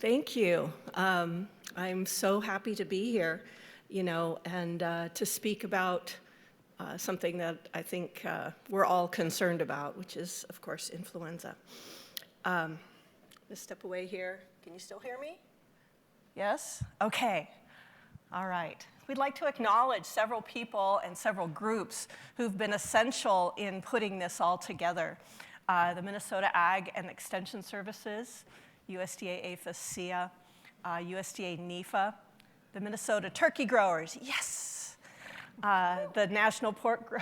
Thank you. I'm so happy to be here, and to speak about something that I think we're all concerned about, which is, of course, influenza. Let's step away here. Can you still hear me? Yes? Okay. All right. We'd like to acknowledge several people and several groups who've been essential in putting this all together. The Minnesota Ag and Extension Services, USDA APHIS SIA, USDA NIFA, the Minnesota Turkey Growers, yes, the National Pork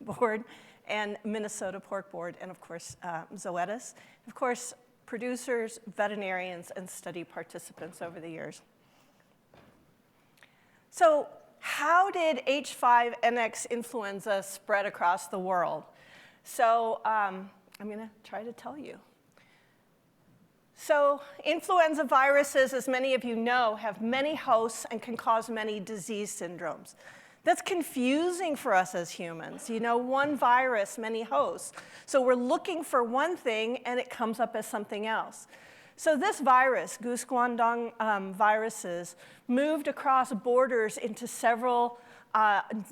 Board, and Minnesota Pork Board, and of course, Zoetis. Of course, producers, veterinarians, and study participants over the years. So how did H5N1 influenza spread across the world? So I'm going to try to tell you. So influenza viruses, as many of you know, have many hosts and can cause many disease syndromes. That's confusing for us as humans. One virus, many hosts. So we're looking for one thing, and it comes up as something else. So this virus, Goose Guangdong viruses, moved across borders into several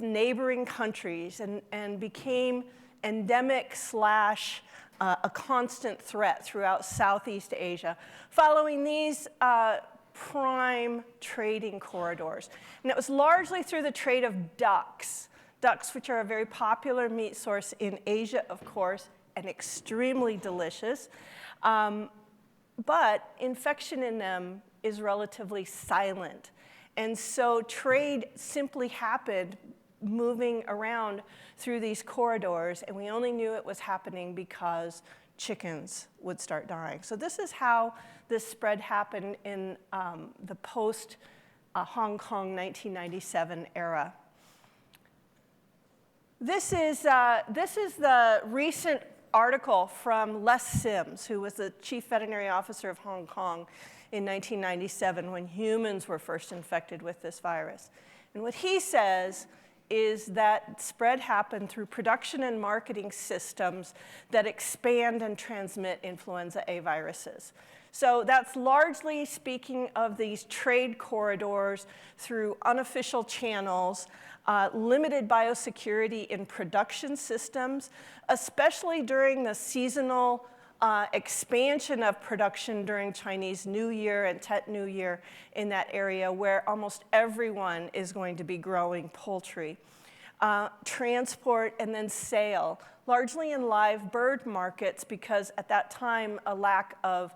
neighboring countries and became endemic / a constant threat throughout Southeast Asia, following these prime trading corridors. And it was largely through the trade of ducks, which are a very popular meat source in Asia, of course, and extremely delicious. But infection in them is relatively silent. And so trade simply happened moving around through these corridors, and we only knew it was happening because chickens would start dying. So this is how this spread happened in the post-Hong Kong 1997 era. This is the recent article from Les Sims, who was the chief veterinary officer of Hong Kong in 1997 when humans were first infected with this virus. And what he says is that spread happened through production and marketing systems that expand and transmit influenza A viruses. So that's largely speaking of these trade corridors through unofficial channels, limited biosecurity in production systems, especially during the seasonal expansion of production during Chinese New Year and Tet New Year in that area where almost everyone is going to be growing poultry. Transport and then sale, largely in live bird markets because at that time a lack of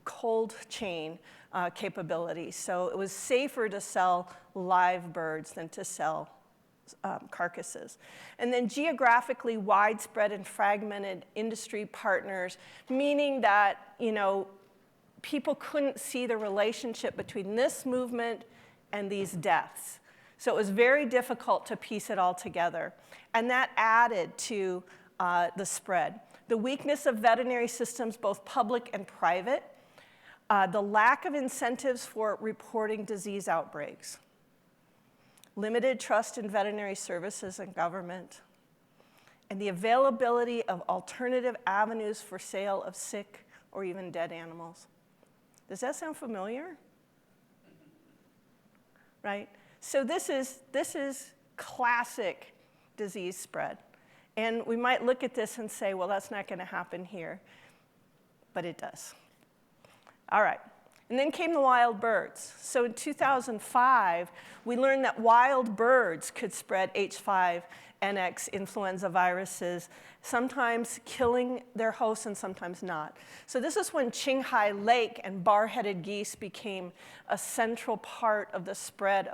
cold chain capabilities. So it was safer to sell live birds than to sell carcasses. And then geographically widespread and fragmented industry partners, meaning that, people couldn't see the relationship between this movement and these deaths. So it was very difficult to piece it all together. And that added to the spread. The weakness of veterinary systems, both public and private, the lack of incentives for reporting disease outbreaks, limited trust in veterinary services and government, and the availability of alternative avenues for sale of sick or even dead animals. Does that sound familiar? Right? So this is classic disease spread. And we might look at this and say, well, that's not going to happen here. But it does. All right. And then came the wild birds. So in 2005, we learned that wild birds could spread H5N1 influenza viruses, sometimes killing their hosts and sometimes not. So this is when Qinghai Lake and bar-headed geese became a central part of the spread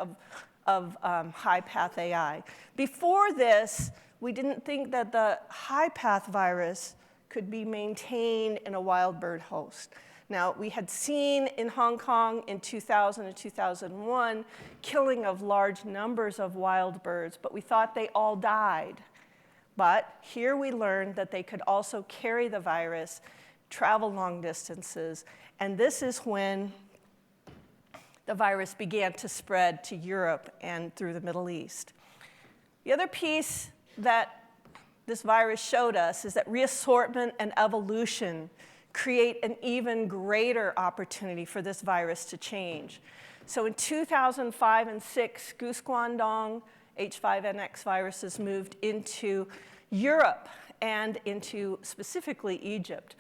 of high-path AI. Before this, we didn't think that the high-path virus could be maintained in a wild bird host. Now, we had seen in Hong Kong in 2000 and 2001 killing of large numbers of wild birds, but we thought they all died. But here we learned that they could also carry the virus, travel long distances, and this is when the virus began to spread to Europe and through the Middle East. The other piece that this virus showed us is that reassortment and evolution create an even greater opportunity for this virus to change. So in 2005 and 6, goose guandong H5N1 viruses moved into Europe and into specifically Egypt.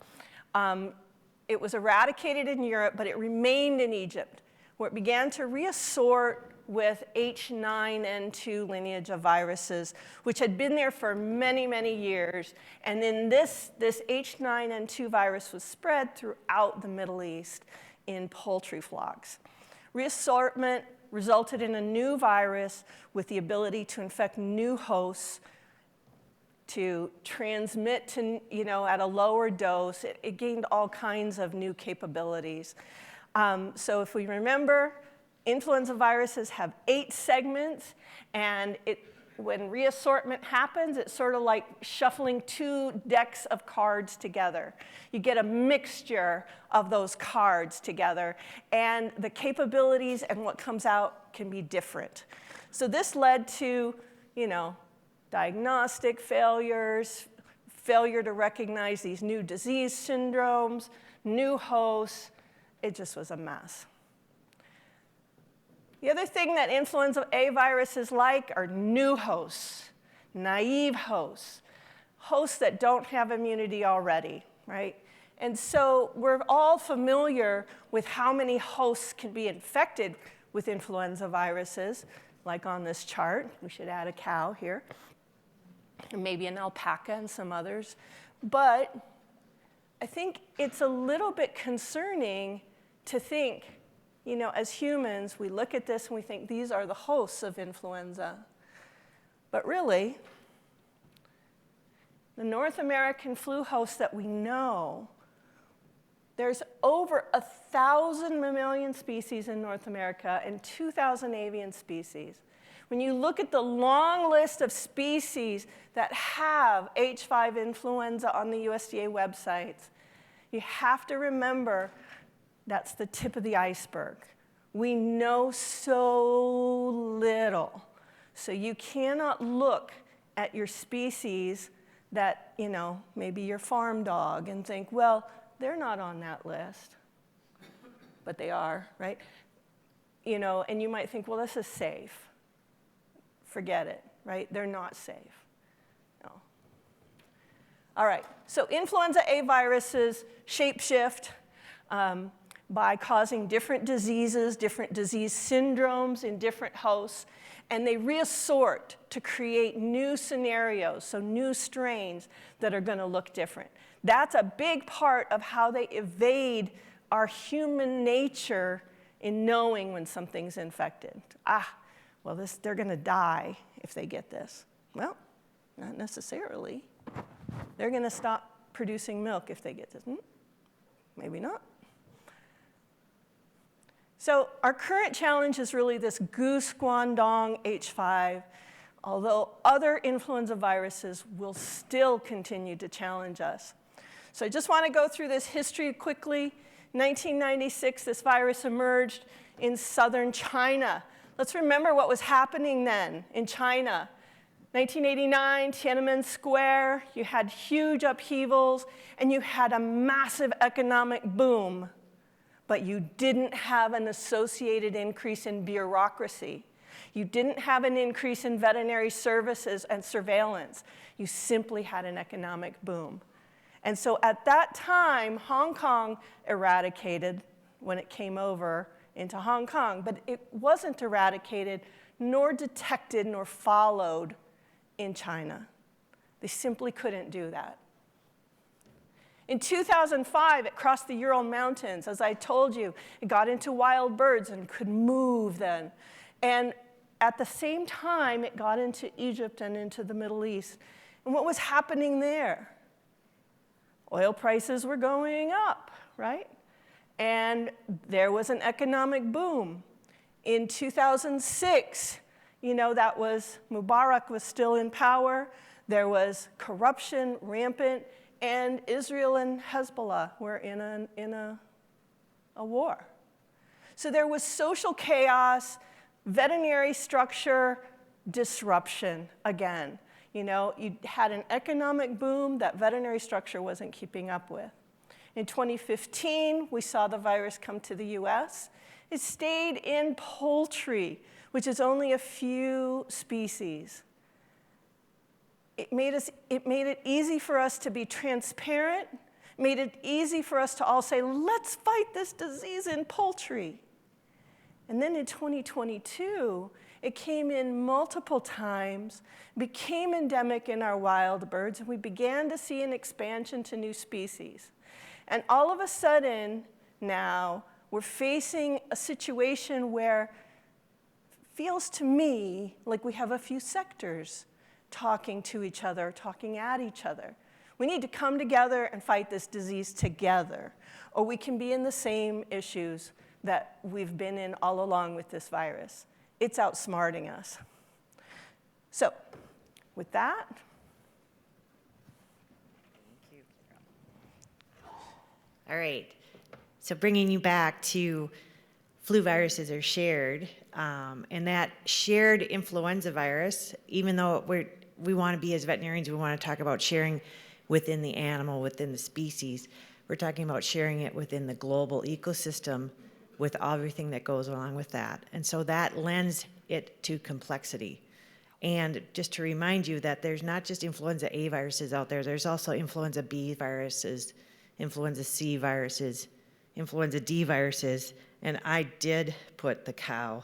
It was eradicated in Europe, but it remained in Egypt, where it began to reassort with H9N2 lineage of viruses, which had been there for many, many years. And then this H9N2 virus was spread throughout the Middle East in poultry flocks. Reassortment resulted in a new virus with the ability to infect new hosts, to transmit to, at a lower dose. It gained all kinds of new capabilities. So if we remember, influenza viruses have 8 segments, and when reassortment happens, it's sort of like shuffling 2 decks of cards together. You get a mixture of those cards together, and the capabilities and what comes out can be different. So this led to, diagnostic failures, failure to recognize these new disease syndromes, new hosts. It just was a mess. The other thing that influenza A viruses like are new hosts, naive hosts, hosts that don't have immunity already, right? And so we're all familiar with how many hosts can be infected with influenza viruses, like on this chart. We should add a cow here, and maybe an alpaca and some others. But I think it's a little bit concerning to think, as humans, we look at this and we think these are the hosts of influenza. But really, the North American flu hosts that we know, there's over 1,000 mammalian species in North America and 2,000 avian species. When you look at the long list of species that have H5 influenza on the USDA websites, you have to remember that's the tip of the iceberg. We know so little. So you cannot look at your species that, maybe your farm dog and think, well, they're not on that list. But they are, right? And you might think, well, this is safe. Forget it, right? They're not safe. No. All right, so influenza A viruses shapeshift by causing different diseases, different disease syndromes in different hosts, and they reassort to create new scenarios, so new strains that are going to look different. That's a big part of how they evade our human nature in knowing when something's infected. Well, they're going to die if they get this. Well, not necessarily. They're going to stop producing milk if they get this. Maybe not. So our current challenge is really this goose guandong H5, although other influenza viruses will still continue to challenge us. So I just want to go through this history quickly. 1996, this virus emerged in southern China. Let's remember what was happening then in China. 1989, Tiananmen Square, you had huge upheavals, and you had a massive economic boom, but you didn't have an associated increase in bureaucracy. You didn't have an increase in veterinary services and surveillance. You simply had an economic boom. And so at that time, Hong Kong eradicated when it came over into Hong Kong, but it wasn't eradicated, nor detected, nor followed in China. They simply couldn't do that. In 2005, it crossed the Ural Mountains. As I told you, it got into wild birds and could move then. And at the same time, it got into Egypt and into the Middle East. And what was happening there? Oil prices were going up, right? And there was an economic boom. In 2006, that was Mubarak was still in power. There was corruption rampant, and Israel and Hezbollah were in a war. So there was social chaos, veterinary structure disruption again. You had an economic boom that veterinary structure wasn't keeping up with. In 2015, we saw the virus come to the US. It stayed in poultry, which is only a few species. It made it easy for us to be transparent, made it easy for us to all say, let's fight this disease in poultry. And then in 2022, it came in multiple times, became endemic in our wild birds, and we began to see an expansion to new species. And all of a sudden, now, we're facing a situation where it feels to me like we have a few sectors talking to each other, talking at each other. We need to come together and fight this disease together, or we can be in the same issues that we've been in all along with this virus. It's outsmarting us. So, with that. Thank you, Carol. All right, so bringing you back to flu viruses are shared, and that shared influenza virus, even though we want to be, as veterinarians, we want to talk about sharing within the animal, within the species. We're talking about sharing it within the global ecosystem with everything that goes along with that. And so that lends it to complexity. And just to remind you that there's not just influenza A viruses out there, there's also influenza B viruses, influenza C viruses, influenza D viruses, and I did put the cow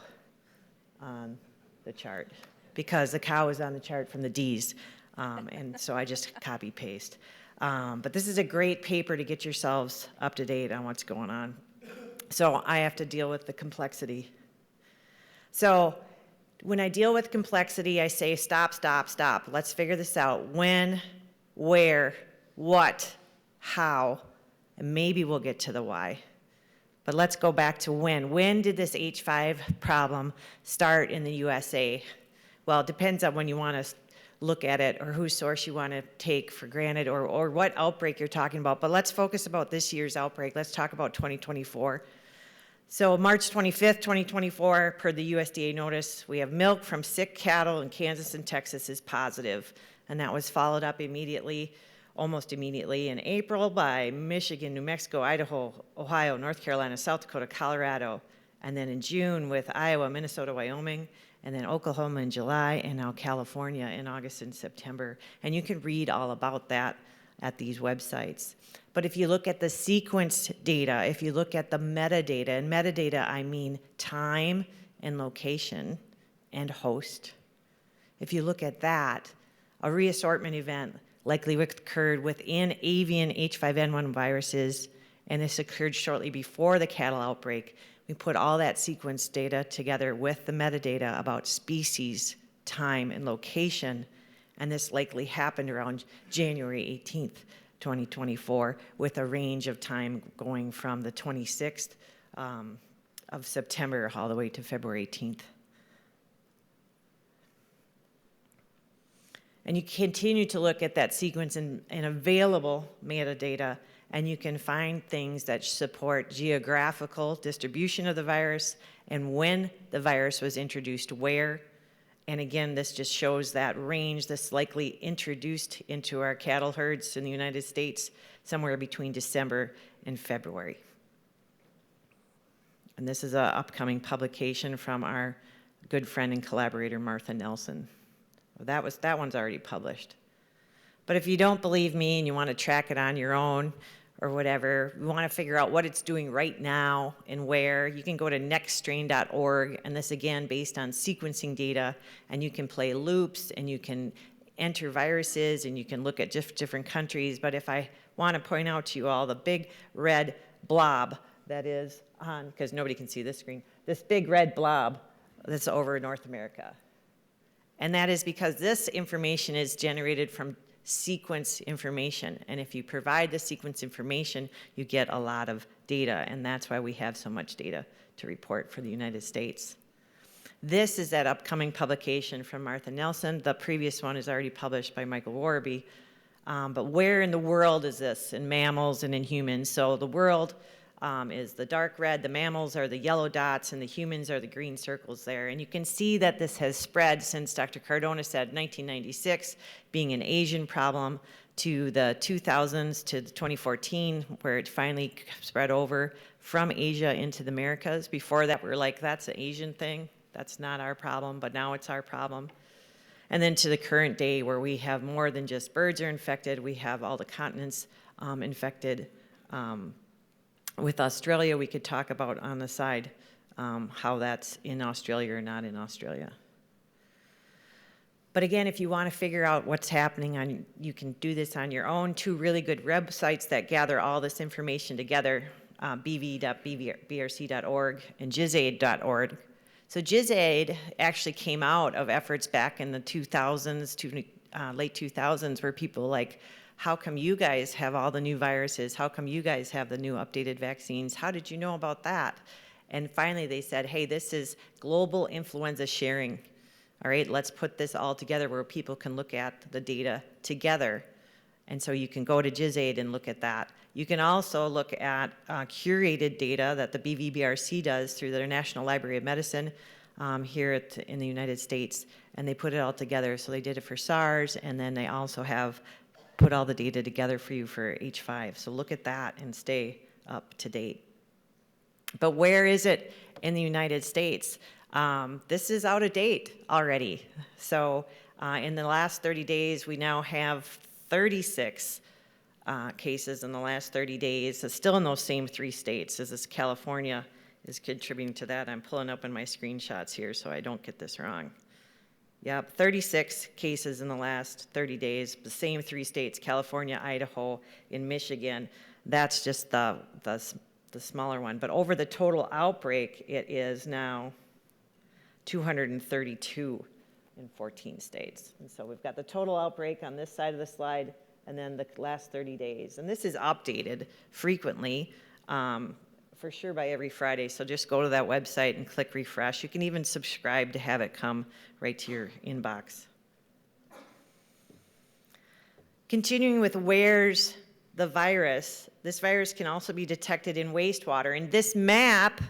on the chart because the cow is on the chart from the Ds, and so I just copy paste. But this is a great paper to get yourselves up to date on what's going on. So I have to deal with the complexity. So when I deal with complexity, I say stop, stop, stop. Let's figure this out. When, where, what, how, and maybe we'll get to the why. But let's go back to when. When did this H5 problem start in the USA? Well, it depends on when you want to look at it or whose source you want to take for granted or what outbreak you're talking about. But let's focus about this year's outbreak. Let's talk about 2024. So March 25th, 2024, per the USDA notice, we have milk from sick cattle in Kansas and Texas is positive. And that was followed up immediately, almost immediately in April by Michigan, New Mexico, Idaho, Ohio, North Carolina, South Dakota, Colorado. And then in June with Iowa, Minnesota, Wyoming, and then Oklahoma in July, and now California in August and September. And you can read all about that at these websites. But if you look at the sequence data, if you look at the metadata, and metadata I mean time and location and host. If you look at that, a reassortment event likely occurred within avian H5N1 viruses, and this occurred shortly before the cattle outbreak. We put all that sequence data together with the metadata about species, time, and location, and this likely happened around January 18th, 2024, with a range of time going from the 26th of September all the way to February 18th. And you continue to look at that sequence and available metadata, and you can find things that support geographical distribution of the virus and when the virus was introduced where. And again, this just shows that range. This likely introduced into our cattle herds in the United States somewhere between December and February. And this is an upcoming publication from our good friend and collaborator, Martha Nelson. That one's already published. But if you don't believe me and you want to track it on your own or whatever, you want to figure out what it's doing right now and where, you can go to nextstrain.org, and this again based on sequencing data, and you can play loops and you can enter viruses and you can look at different countries. But if I want to point out to you all the big red blob that is on, because nobody can see this screen, this big red blob that's over North America. And that is because this information is generated from sequence information. And if you provide the sequence information, you get a lot of data. And that's why we have so much data to report for the United States. This is that upcoming publication from Martha Nelson. The previous one is already published by Michael Warby. But where in the world is this? In mammals and in humans. So the world is the dark red, the mammals are the yellow dots, and the humans are the green circles there. And you can see that this has spread since Dr. Cardona said 1996, being an Asian problem, to the 2000s to 2014, where it finally spread over from Asia into the Americas. Before that, we were like, that's an Asian thing. That's not our problem, but now it's our problem. And then to the current day, where we have more than just birds are infected, we have all the continents infected. With Australia, we could talk about on the side how that's in Australia or not in Australia. But again, if you want to figure out what's happening, you can do this on your own. 2 really good websites that gather all this information together, bv.brc.org and gizaid.org. So GIZAID actually came out of efforts back in the 2000s to late 2000s where people were like, how come you guys have all the new viruses? How come you guys have the new updated vaccines? How did you know about that? And finally they said, hey, this is global influenza sharing. All right, let's put this all together where people can look at the data together. And so you can go to GIZAID and look at that. You can also look at curated data that the BVBRC does through their National Library of Medicine here in the United States, and they put it all together. So they did it for SARS, and then they also have put all the data together for you for H5. So look at that and stay up to date. But where is it in the United States? This is out of date already. So in the last 30 days, we now have 36 cases in the last 30 days. It's still in those same 3 states, as this California is contributing to that. I'm pulling up in my screenshots here so I don't get this wrong. Yep, 36 cases in the last 30 days, the same 3 states, California, Idaho, and Michigan. That's just the smaller one. But over the total outbreak, it is now 232 in 14 states. And so we've got the total outbreak on this side of the slide, and then the last 30 days. And this is updated frequently, for sure by every Friday. So just go to that website and click refresh. You can even subscribe to have it come right to your inbox. Continuing with where's the virus, this virus can also be detected in wastewater. And this map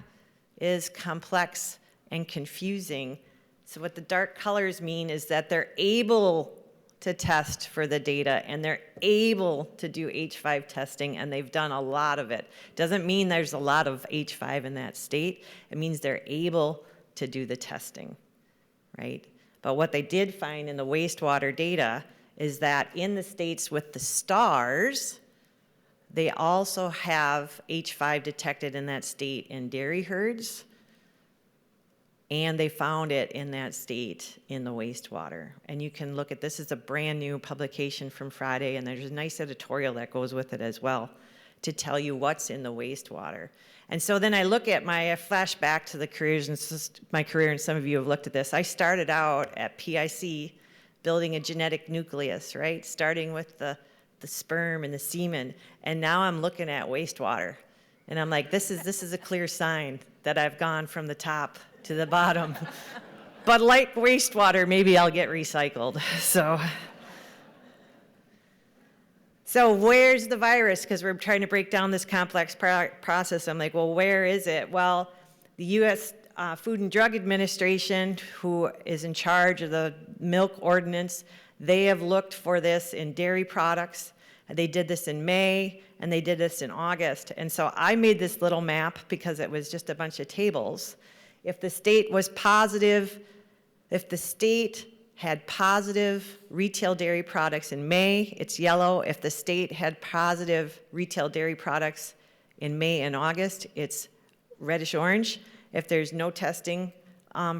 is complex and confusing. So what the dark colors mean is that they're able to test for the data, and they're able to do H5 testing, and they've done a lot of it. Doesn't mean there's a lot of H5 in that state. It means they're able to do the testing, right? But what they did find in the wastewater data is that in the states with the stars, they also have H5 detected in that state in dairy herds, and they found it in that state in the wastewater. And you can look at this. Is a brand new publication from Friday, and there's a nice editorial that goes with it as well to tell you what's in the wastewater. And so then I look at I flash back to the careers and my career, and some of you have looked at this. I started out at PIC building a genetic nucleus, right? Starting with the sperm and the semen, and now I'm looking at wastewater. And I'm like, this is a clear sign that I've gone from the top to the bottom. But like wastewater, maybe I'll get recycled. So where's the virus? Because we're trying to break down this complex process. I'm like, well, where is it? Well, the U.S. Food and Drug Administration, who is in charge of the milk ordinance, they have looked for this in dairy products. They did this in May, and they did this in August. And so I made this little map because it was just a bunch of tables. If the state was positive, if the state had positive retail dairy products in May, it's yellow. If the state had positive retail dairy products in May and August, it's reddish orange. If there's no testing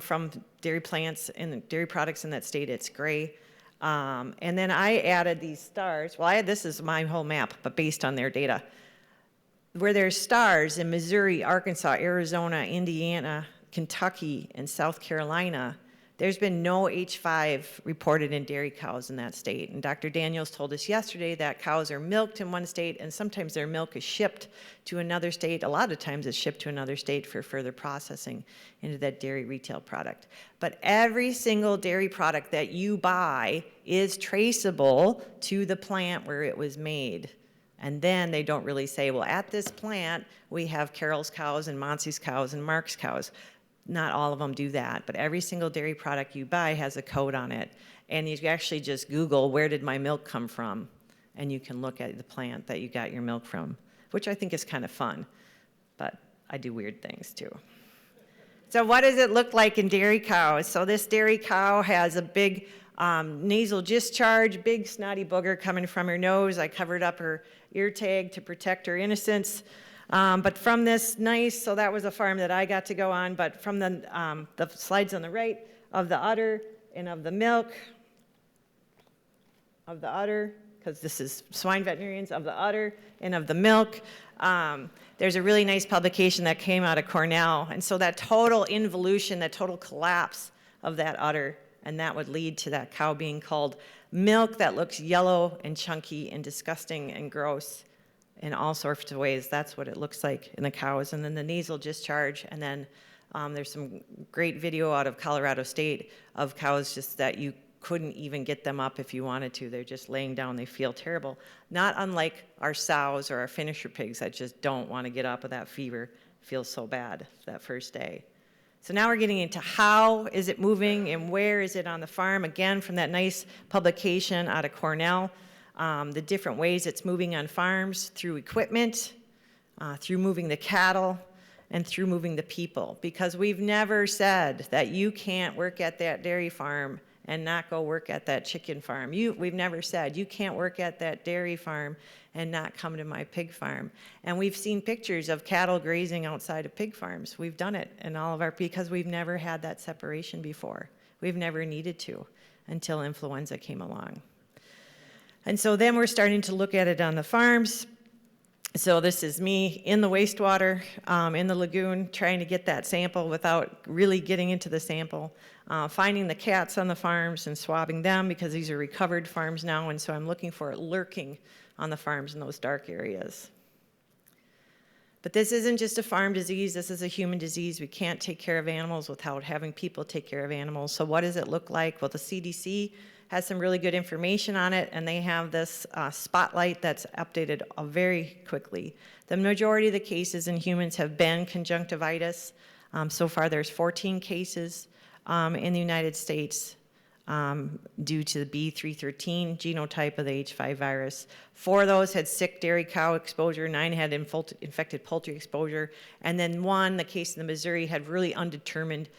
from dairy plants and dairy products in that state, it's gray. And then I added these stars. Well, this is my whole map, but based on their data. Where there's stars in Missouri, Arkansas, Arizona, Indiana, Kentucky, and South Carolina, there's been no H5 reported in dairy cows in that state. And Dr. Daniels told us yesterday that cows are milked in one state, and sometimes their milk is shipped to another state. A lot of times it's shipped to another state for further processing into that dairy retail product. But every single dairy product that you buy is traceable to the plant where it was made. And then they don't really say, well, at this plant, we have Carol's cows and Montse's cows and Mark's cows. Not all of them do that, but every single dairy product you buy has a code on it. And you actually just Google, where did my milk come from? And you can look at the plant that you got your milk from, which I think is kind of fun, but I do weird things too. So what does it look like in dairy cows? So this dairy cow has a big nasal discharge, big snotty booger coming from her nose. I covered up her ear tag to protect her innocence. But from this nice, so that was a farm that I got to go on, but from the slides on the right of the udder and of the milk, of the udder, because this is swine veterinarians, of the udder and of the milk. There's a really nice publication that came out of Cornell. And so that total involution, that total collapse of that udder, and that would lead to that cow being called milk that looks yellow and chunky and disgusting and gross in all sorts of ways. That's what it looks like in the cows. And then the nasal discharge, and then there's some great video out of Colorado State of cows just that you couldn't even get them up if you wanted to. They're just laying down. They feel terrible. Not unlike our sows or our finisher pigs that just don't want to get up with that fever. Feels so bad that first day. So now we're getting into how is it moving and where is it on the farm. Again, from that nice publication out of Cornell, the different ways it's moving on farms through equipment, through moving the cattle, and through moving the people. Because we've never said that you can't work at that dairy farm and not go work at that chicken farm. We've never said you can't work at that dairy farm and not come to my pig farm. And we've seen pictures of cattle grazing outside of pig farms. We've done it in all of our, because we've never had that separation before. We've never needed to until influenza came along. And so then we're starting to look at it on the farms. So this is me in the wastewater, in the lagoon, trying to get that sample without really getting into the sample. Finding the cats on the farms and swabbing them, because these are recovered farms now, and so I'm looking for it lurking on the farms in those dark areas. But this isn't just a farm disease, this is a human disease. We can't take care of animals without having people take care of animals. So what does it look like? Well, the CDC has some really good information on it, and they have this spotlight that's updated very quickly. The majority of the cases in humans have been conjunctivitis. So far there's 14 cases in the United States due to the B313 genotype of the H5 virus. 4 of those had sick dairy cow exposure, 9 had infected poultry exposure, and then 1, the case in the Missouri, had really undetermined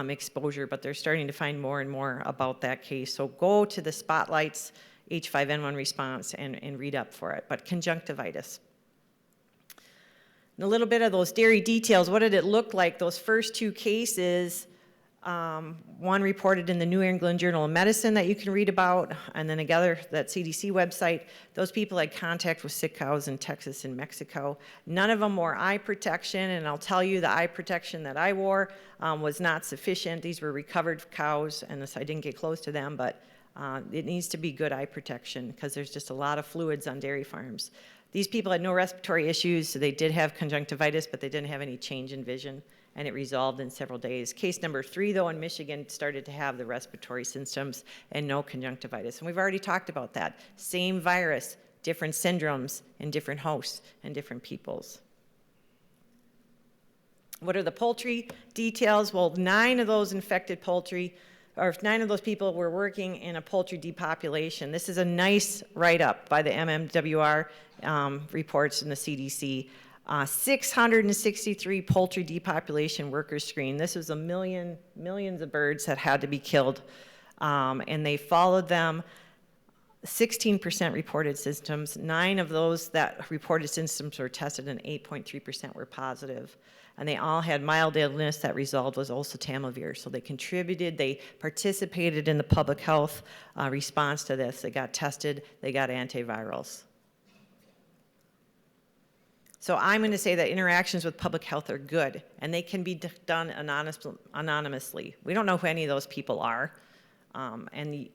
exposure, but they're starting to find more and more about that case. So go to the Spotlight's H5N1 response and read up for it. But conjunctivitis. And a little bit of those dairy details. What did it look like? Those first 2 cases, one reported in the New England Journal of Medicine that you can read about, and then together that CDC website. Those people had contact with sick cows in Texas and Mexico. None of them wore eye protection, and I'll tell you the eye protection that I wore was not sufficient. These were recovered cows, and I didn't get close to them, but it needs to be good eye protection because there's just a lot of fluids on dairy farms. These people had no respiratory issues, so they did have conjunctivitis, but they didn't have any change in vision, and it resolved in several days. Case number 3, though, in Michigan started to have the respiratory symptoms and no conjunctivitis. And we've already talked about that. Same virus, different syndromes in different hosts and different peoples. What are the poultry details? Well, 9 of those infected poultry, or 9 of those people were working in a poultry depopulation. This is a nice write-up by the MMWR reports in the CDC. 663 poultry depopulation workers screened. This was millions of birds that had to be killed, and they followed them. 16% reported symptoms. 9 of those that reported symptoms were tested, and 8.3% were positive. And they all had mild illness that resolved with oseltamivir. So they contributed, they participated in the public health response to this. They got tested, they got antivirals. So I'm going to say that interactions with public health are good, and they can be done anonymously. We don't know who any of those people are, and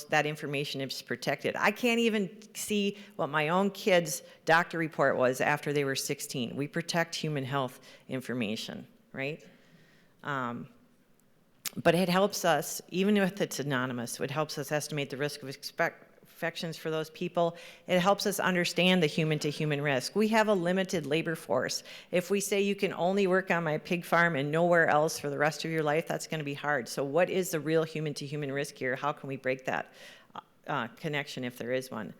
that information is protected. I can't even see what my own kid's doctor report was after they were 16. We protect human health information, right? But it helps us, even if it's anonymous, it helps us estimate the risk of infections for those people. It helps us understand the human-to-human risk. We have a limited labor force. If we say you can only work on my pig farm and nowhere else for the rest of your life, that's going to be hard. So what is the real human-to-human risk here? How can we break that connection if there is one?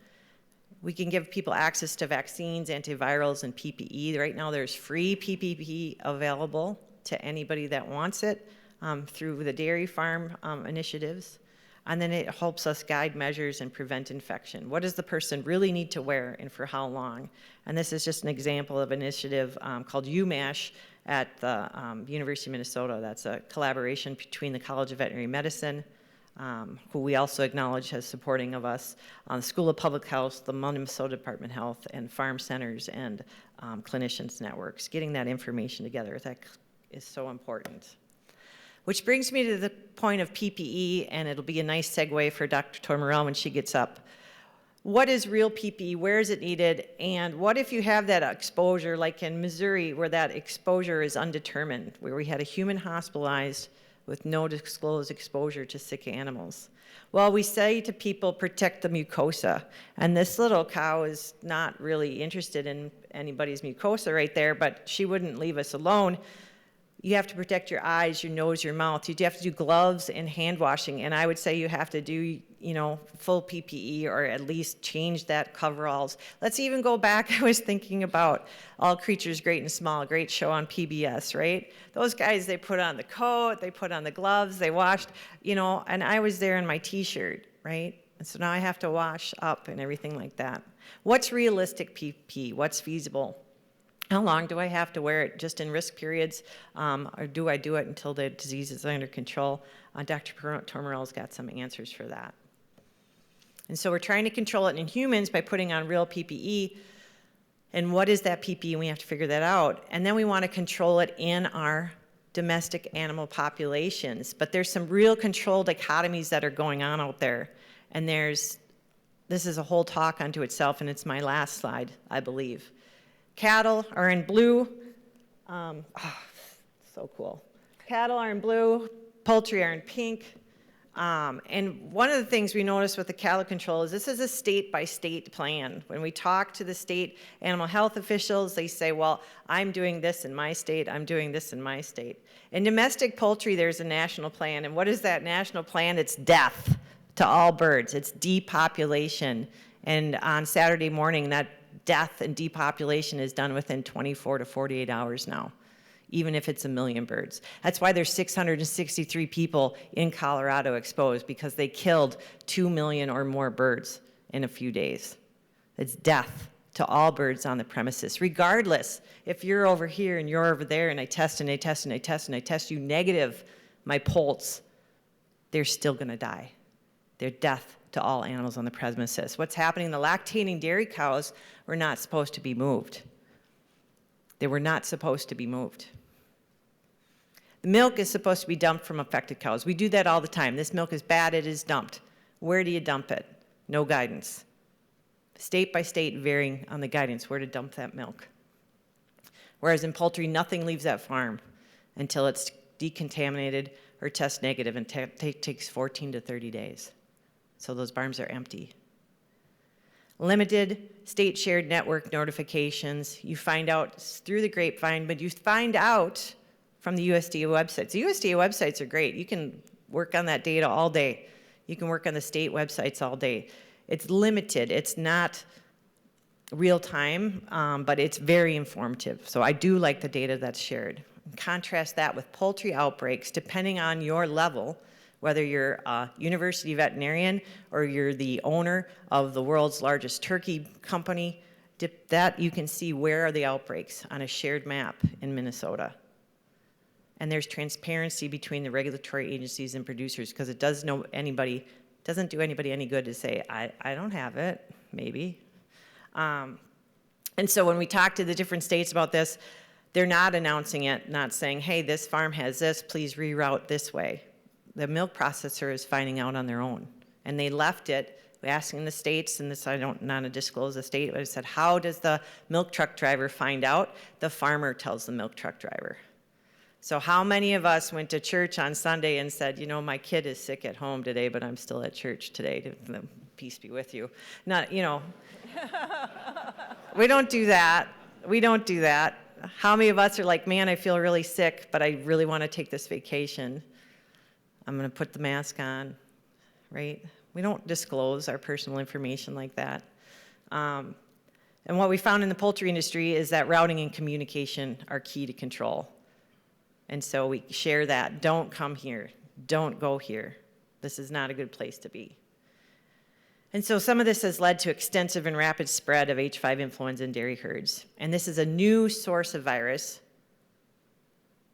We can give people access to vaccines, antivirals, and PPE. Right now there's free PPE available to anybody that wants it through the dairy farm initiatives. And then it helps us guide measures and prevent infection. What does the person really need to wear and for how long? And this is just an example of an initiative called UMASH at the University of Minnesota. That's a collaboration between the College of Veterinary Medicine, who we also acknowledge as supporting of us, the School of Public Health, the Minnesota Department of Health, and farm centers and clinicians networks. Getting that information together, that is so important. Which brings me to the point of PPE, and it'll be a nice segue for Dr. Torremorell when she gets up. What is real PPE? Where is it needed? And what if you have that exposure, like in Missouri, where that exposure is undetermined, where we had a human hospitalized with no disclosed exposure to sick animals? Well, we say to people, protect the mucosa. And this little cow is not really interested in anybody's mucosa right there, but she wouldn't leave us alone. You have to protect your eyes, your nose, your mouth. You have to do gloves and hand washing. And I would say you have to do, full PPE or at least change that coveralls. Let's even go back. I was thinking about All Creatures Great and Small, a great show on PBS, right? Those guys, they put on the coat, they put on the gloves, they washed, and I was there in my t-shirt, right? And so now I have to wash up and everything like that. What's realistic PPE? What's feasible? How long do I have to wear it? Just in risk periods, or do I do it until the disease is under control? Dr. Torremorell's got some answers for that. And so we're trying to control it in humans by putting on real PPE. And what is that PPE? We have to figure that out. And then we want to control it in our domestic animal populations. But there's some real control dichotomies that are going on out there. And this is a whole talk unto itself, and it's my last slide, I believe. Cattle are in blue. So cool. Cattle are in blue, poultry are in pink. And one of the things we notice with the cattle control is this is a state-by-state plan. When we talk to the state animal health officials, they say, well, I'm doing this in my state, I'm doing this in my state. In domestic poultry, there's a national plan. And what is that national plan? It's death to all birds. It's depopulation. And on Saturday morning, that death and depopulation is done within 24 to 48 hours now, even if it's 1 million birds. That's why there's 663 people in Colorado exposed, because they killed 2 million or more birds in a few days. It's death to all birds on the premises, regardless if you're over here and you're over there and I test and I test and I test and I test you negative, my poults, they're still gonna die. They're death to all animals on the premises. What's happening? The lactating dairy cows were not supposed to be moved. They were not supposed to be moved. The milk is supposed to be dumped from affected cows. We do that all the time. This milk is bad, it is dumped. Where do you dump it? No guidance. State by state varying on the guidance where to dump that milk. Whereas in poultry, nothing leaves that farm until it's decontaminated or test negative, and takes 14 to 30 days. So those barns are empty. Limited state shared network notifications. You find out through the grapevine, but you find out from the USDA websites. The USDA websites are great. You can work on that data all day. You can work on the state websites all day. It's limited. It's not real time, but it's very informative. So I do like the data that's shared. Contrast that with poultry outbreaks, depending on your level, whether you're a university veterinarian or you're the owner of the world's largest turkey company, that you can see where are the outbreaks on a shared map in Minnesota. And there's transparency between the regulatory agencies and producers, because it doesn't do anybody any good to say, I don't have it, maybe. And so when we talk to the different states about this, they're not announcing it, not saying, hey, this farm has this, please reroute this way. The milk processor is finding out on their own. And they left it, asking the states, and this I don't want to disclose the state, but I said, how does the milk truck driver find out? The farmer tells the milk truck driver. So how many of us went to church on Sunday and said, my kid is sick at home today, but I'm still at church today? peace be with you. Not, we don't do that. We don't do that. How many of us are like, man, I feel really sick, but I really want to take this vacation. I'm going to put the mask on, right? We don't disclose our personal information like that. And what we found in the poultry industry is that routing and communication are key to control. And so we share that. Don't come here. Don't go here. This is not a good place to be. And so some of this has led to extensive and rapid spread of H5 influenza in dairy herds. And this is a new source of virus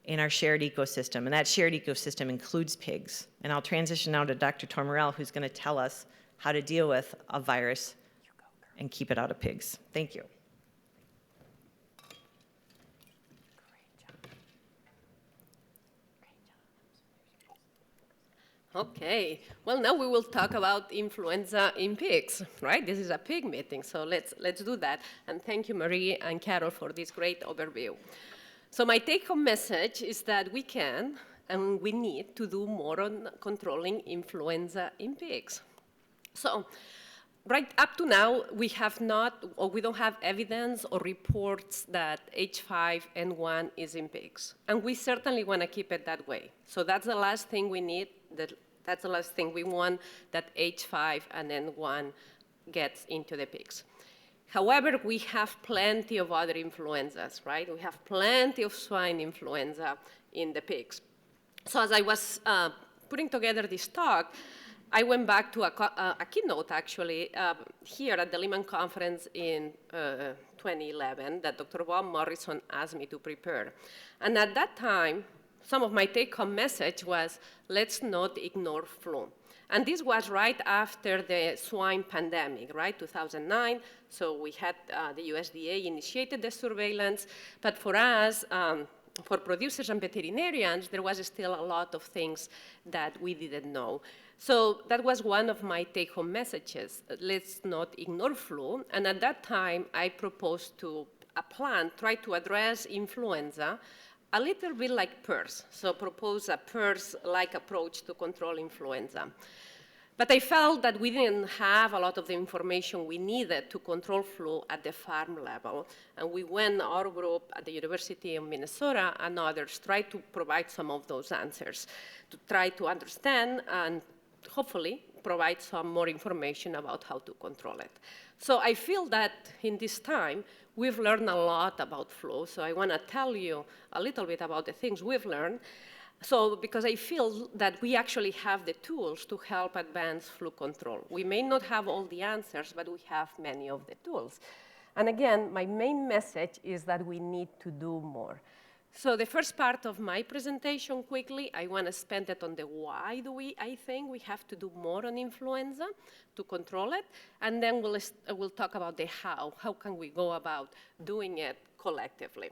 in our shared ecosystem. And that shared ecosystem includes pigs. And I'll transition now to Dr. Torremorell, who's going to tell us how to deal with a virus and keep it out of pigs. Thank you. Okay, well now we will talk about influenza in pigs, right? This is a pig meeting, so let's do that. And thank you, Marie and Carol, for this great overview. So my take-home message is that we can and we need to do more on controlling influenza in pigs. So right up to now, we have not, or we don't have evidence or reports that H5N1 is in pigs. And we certainly want to keep it that way. So that's the last thing we need, that's the last thing we want, that H5 and N1 gets into the pigs. However, we have plenty of other influenzas, right? We have plenty of swine influenza in the pigs. So as I was putting together this talk, I went back to a keynote, actually, here at the Leman conference in 2011 that Dr. Bob Morrison asked me to prepare. And at that time, some of my take-home message was, let's not ignore flu. And this was right after the swine pandemic, right, 2009. So we had the USDA initiated the surveillance. But for us, for producers and veterinarians, there was still a lot of things that we didn't know. So that was one of my take-home messages. Let's not ignore flu. And at that time, I proposed to a plan, try to address influenza a little bit like PRRS. So propose a PRRS-like approach to control influenza. But I felt that we didn't have a lot of the information we needed to control flu at the farm level. And we went, our group at the University of Minnesota and others, tried to provide some of those answers, to try to understand and hopefully provide some more information about how to control it. So I feel that in this time, we've learned a lot about flu. So I want to tell you a little bit about the things we've learned. So because I feel that we actually have the tools to help advance flu control. We may not have all the answers, but we have many of the tools. And again, my main message is that we need to do more. So the first part of my presentation, quickly, I want to spend it on the why do I think we have to do more on influenza to control it, and then we'll talk about the how. How can we go about doing it collectively?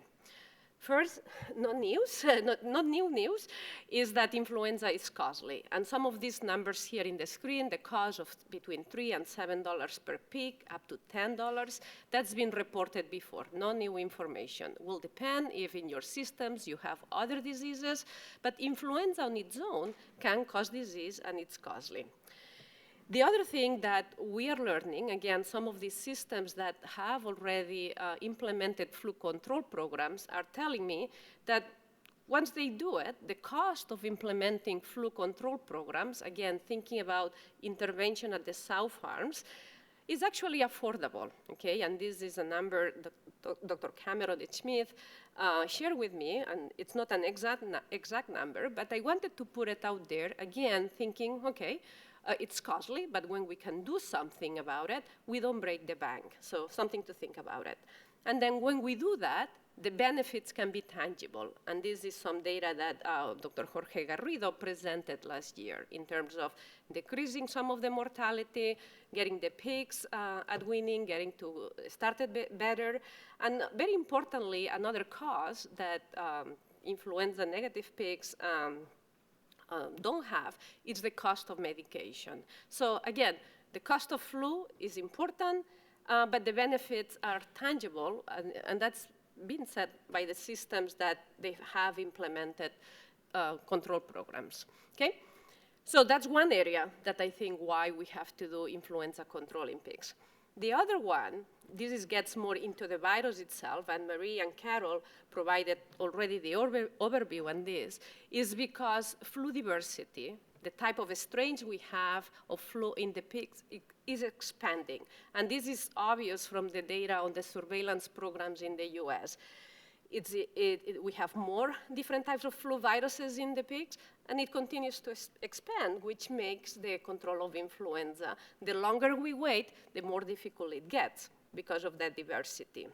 First, not new news, is that influenza is costly. And some of these numbers here in the screen, the cost of between $3 and $7 per pig, up to $10, that's been reported before. No new information. Will depend if in your systems you have other diseases, but influenza on its own can cause disease and it's costly. The other thing that we are learning, again, some of these systems that have already implemented flu control programs are telling me that once they do it, the cost of implementing flu control programs, again, thinking about intervention at the sow farms, is actually affordable, okay? And this is a number that Dr. Cameron Smith shared with me, and it's not an exact number, but I wanted to put it out there, again, thinking, okay, it's costly, but when we can do something about it, we don't break the bank. So something to think about it. And then when we do that, the benefits can be tangible. And this is some data that Dr. Jorge Garrido presented last year in terms of decreasing some of the mortality, getting the pigs at weaning, getting to started better. And very importantly, another cause that influenza-negative pigs don't have, it's the cost of medication. So again, the cost of flu is important, but the benefits are tangible, and that's been said by the systems that they have implemented control programs, okay? So that's one area that I think why we have to do influenza control in pigs. The other one, gets more into the virus itself, and Marie and Carol provided already the overview on this, is because flu diversity, the type of strains we have of flu in the pigs, is expanding. And this is obvious from the data on the surveillance programs in the US. We have more different types of flu viruses in the pigs, and it continues to expand, which makes the control of influenza. The longer we wait, the more difficult it gets because of that diversity.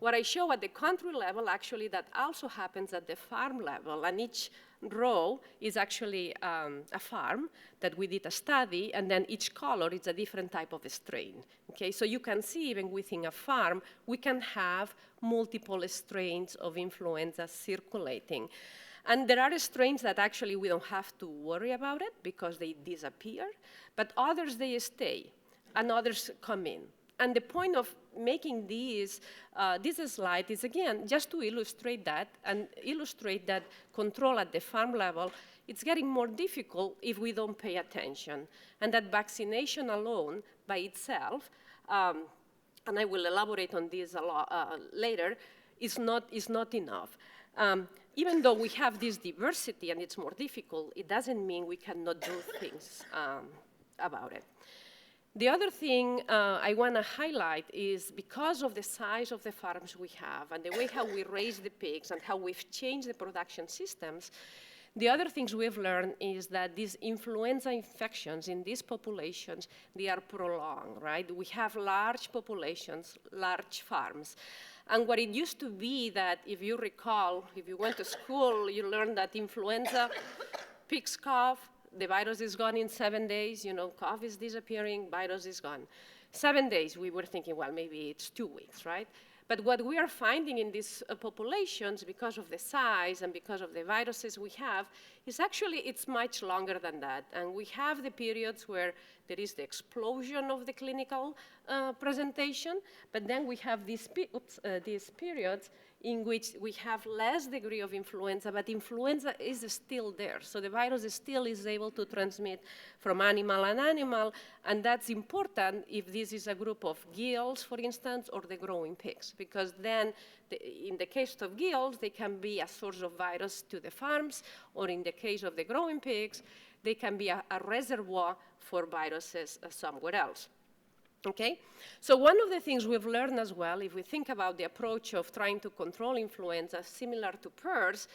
What I show at the country level, actually, that also happens at the farm level, and each row is actually a farm that we did a study, and then each color is a different type of a strain. Okay, so you can see even within a farm, we can have multiple strains of influenza circulating. And there are strains that actually we don't have to worry about it because they disappear, but others, they stay, and others come in. And the point of making this slide is, again, just to illustrate that, and illustrate that control at the farm level, it's getting more difficult if we don't pay attention. And that vaccination alone by itself, and I will elaborate on this a lot later, is not enough. Even though we have this diversity and it's more difficult, it doesn't mean we cannot do things about it. The other thing I want to highlight is because of the size of the farms we have and the way how we raise the pigs and how we've changed the production systems, the other things we've learned is that these influenza infections in these populations, they are prolonged, right? We have large populations, large farms. And what it used to be that, if you recall, if you went to school, you learned that influenza, pigs cough, the virus is gone in 7 days, cough is disappearing, virus is gone. 7 days, we were thinking, well, maybe it's 2 weeks, right? But what we are finding in these populations, because of the size and because of the viruses we have, is actually it's much longer than that. And we have the periods where there is the explosion of the clinical presentation, but then we have these periods in which we have less degree of influenza, but influenza is still there. So the virus still is able to transmit from animal and animal, and that's important if this is a group of gills, for instance, or the growing pigs, because then in the case of gills, they can be a source of virus to the farms, or in the case of the growing pigs, they can be a reservoir for viruses somewhere else. Okay? So one of the things we've learned as well, if we think about the approach of trying to control influenza similar to PRRS,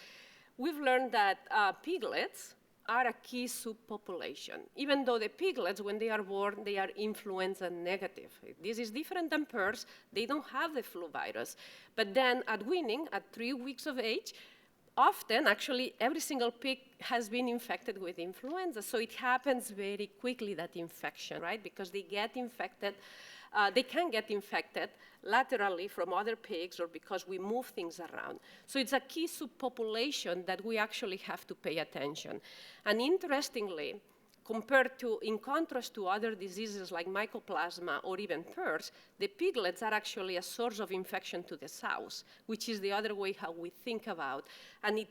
we've learned that piglets are a key subpopulation. Even though the piglets, when they are born, they are influenza negative. This is different than PRRS. They don't have the flu virus. But then at weaning, at 3 weeks of age, often, actually, every single pig has been infected with influenza. So it happens very quickly, that infection, right? Because they get infected, they can get infected laterally from other pigs or because we move things around. So it's a key subpopulation that we actually have to pay attention. And interestingly, in contrast to other diseases like mycoplasma or even PRRS, the piglets are actually a source of infection to the sows, which is the other way how we think about. And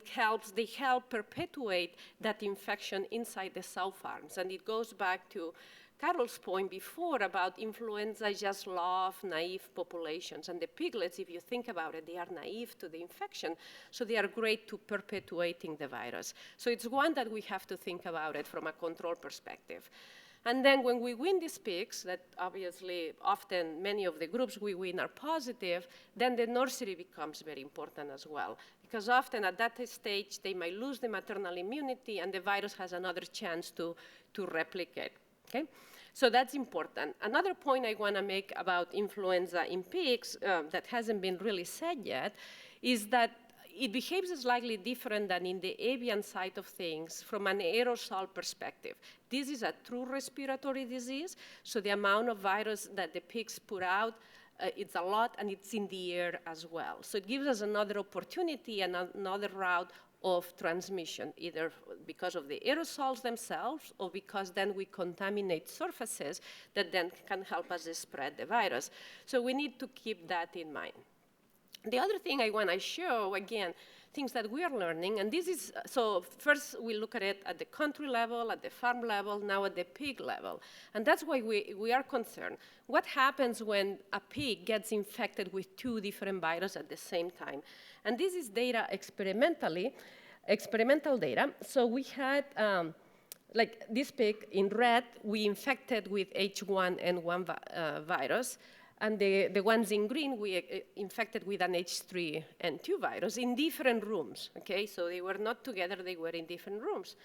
they help perpetuate that infection inside the sow farms. And it goes back to Carol's point before about influenza just love naive populations. And the piglets, if you think about it, they are naive to the infection, so they are great to perpetuating the virus. So it's one that we have to think about it from a control perspective. And then when we wean these pigs, that obviously often many of the groups we wean are positive, then the nursery becomes very important as well. Because often at that stage, they might lose the maternal immunity and the virus has another chance to replicate. Okay? So that's important. Another point I want to make about influenza in pigs that hasn't been really said yet is that it behaves slightly different than in the avian side of things from an aerosol perspective. This is a true respiratory disease, so the amount of virus that the pigs put out, it's a lot, and it's in the air as well. So it gives us another opportunity and another route of transmission, either because of the aerosols themselves or because then we contaminate surfaces that then can help us spread the virus. So we need to keep that in mind. The other thing I want to show, again, things that we are learning, and this is, so first we look at it at the country level, at the farm level, now at the pig level. And that's why we are concerned. What happens when a pig gets infected with 2 different viruses at the same time? And this is data experimental data. So we had, like this pig in red, we infected with H1N1 virus. And the ones in green, we infected with an H3N2 virus in different rooms, okay? So they were not together, they were in different rooms.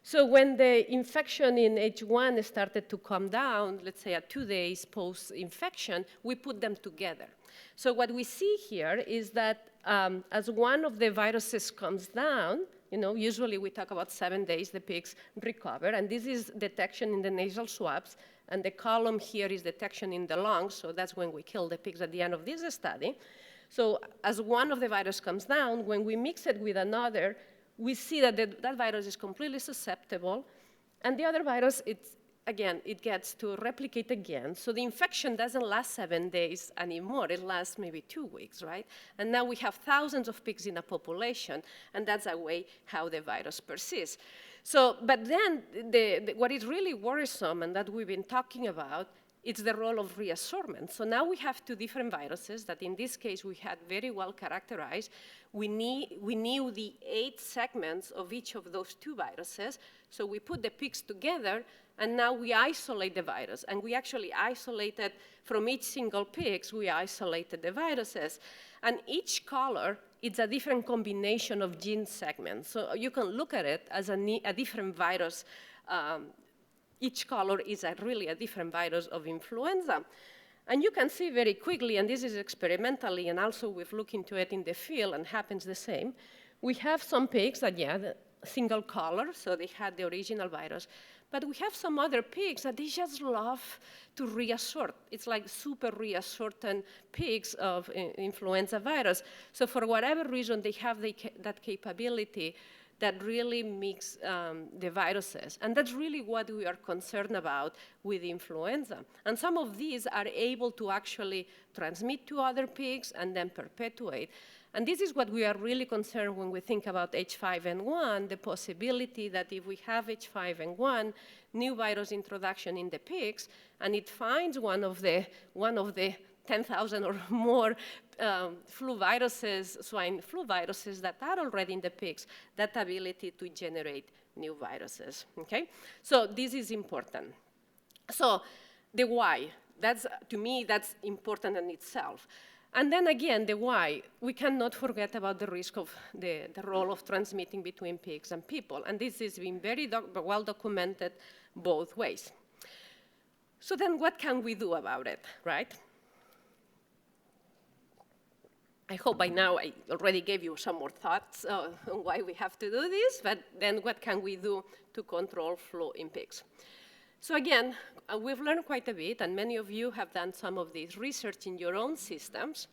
So when the infection in H1 started to come down, let's say at 2 days post-infection, we put them together. So what we see here is that as one of the viruses comes down, usually we talk about 7 days the pigs recover, and this is detection in the nasal swabs, and the column here is detection in the lungs, so that's when we kill the pigs at the end of this study. So as one of the virus comes down, when we mix it with another, we see that that virus is completely susceptible, and the other virus, it gets to replicate again. So the infection doesn't last 7 days anymore. It lasts maybe 2 weeks, right? And now we have thousands of pigs in a population, and that's a way how the virus persists. So, but then what is really worrisome, and that we've been talking about, it's the role of reassortment. So now we have 2 different viruses that in this case we had very well characterized. We knew the 8 segments of each of those 2 viruses. So we put the pigs together, and now we isolate the virus. And we actually isolated, from each single pigs, we isolated the viruses. And each color, it's a different combination of gene segments. So you can look at it as a different virus. Each color is really a different virus of influenza. And you can see very quickly, and this is experimentally, and also we've looked into it in the field, and happens the same. We have some pigs that, the single color, so they had the original virus. But we have some other pigs that they just love to reassort. It's like super reassortant pigs of influenza virus. So for whatever reason, they have that capability that really mix the viruses. And that's really what we are concerned about with influenza. And some of these are able to actually transmit to other pigs and then perpetuate. And this is what we are really concerned when we think about H5N1, the possibility that if we have H5N1, new virus introduction in the pigs, and it finds one of the 10,000 or more flu viruses, swine flu viruses that are already in the pigs, that ability to generate new viruses, okay? So this is important. So the why, to me, that's important in itself. And then again, the why, we cannot forget about the risk of the role of transmitting between pigs and people. And this has been very well documented both ways. So then what can we do about it, right? I hope by now I already gave you some more thoughts on why we have to do this, but then what can we do to control flu in pigs? So again, we've learned quite a bit, and many of you have done some of this research in your own systems.